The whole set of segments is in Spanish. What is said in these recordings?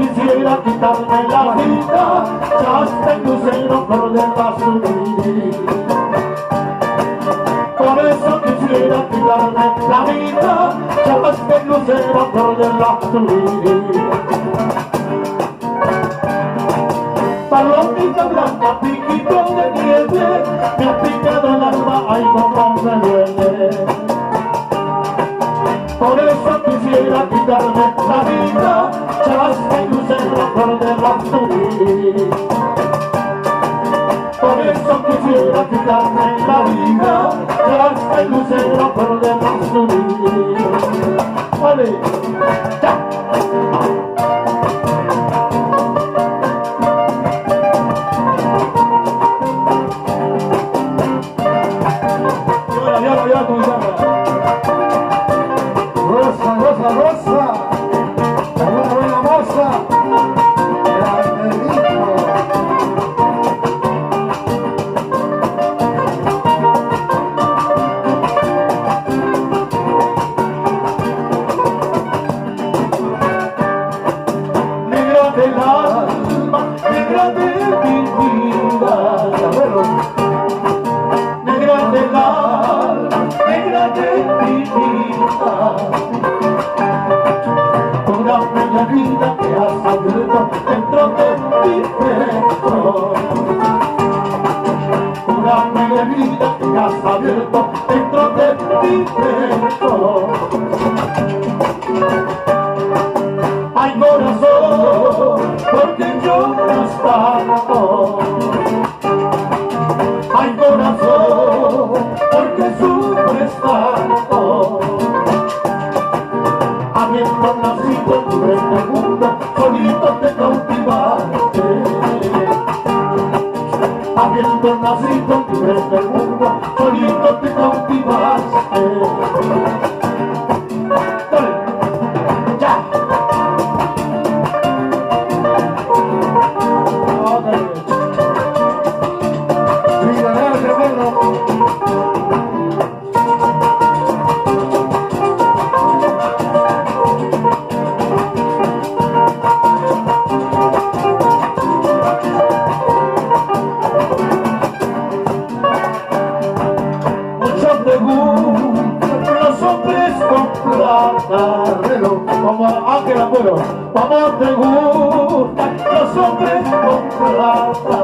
quisiera quitarme la vida, ya hasta el lucero por demás subir. Por eso quisiera quitarme la vida, ya hasta el lucero por demás subir. Palomita blanca, piquito de nieve, me ha picado el alma, ay como me duele. Por eso quisiera quitarme la vida, ya hasta el lucero por debajo subir. Por eso quisiera quitarme la vida, ya hasta el lucero por debajo subir. Vale, ya. Ya, tu guitarra. Rosa, rosa, rosa, una buena moza, granderito. Negra del alma, negra de mi vida, negra del alma, negra de mi vida. Una bella vida que has abierto dentro de mi pecho. Una bella vida que has abierto dentro de mi pecho. Ay corazón, porque lloras tanto. Ay corazón, porque sufres tanto. Habiendo nacido en este mundo, solito te cautivaste. Habiendo nacido en este mundo, solito te cautivaste. Dale, ya. Los hombres con plata, como Ángel Apuro, como te gustan los hombres con plata.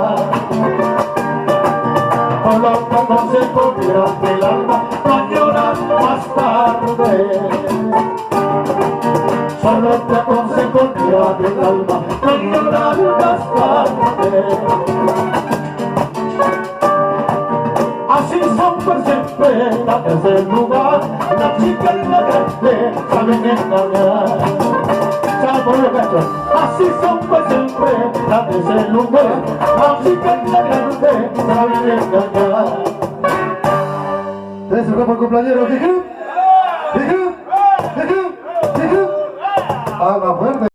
Solo te aconsejo mirarte el alma, no lloras más tarde. Solo te aconsejo mirarte el alma, no lloras más tarde. Así son por siempre, desde el lugar, la chica y la grande saben engañar. ¿Saben por lo cacho? Así son por siempre, desde el lugar, la chica y la grande saben engañar. ¿Ustedes se por cumpleañero? ¿Dije? ¿Dije? ¿Dije? ¿Dije? A la fuerte.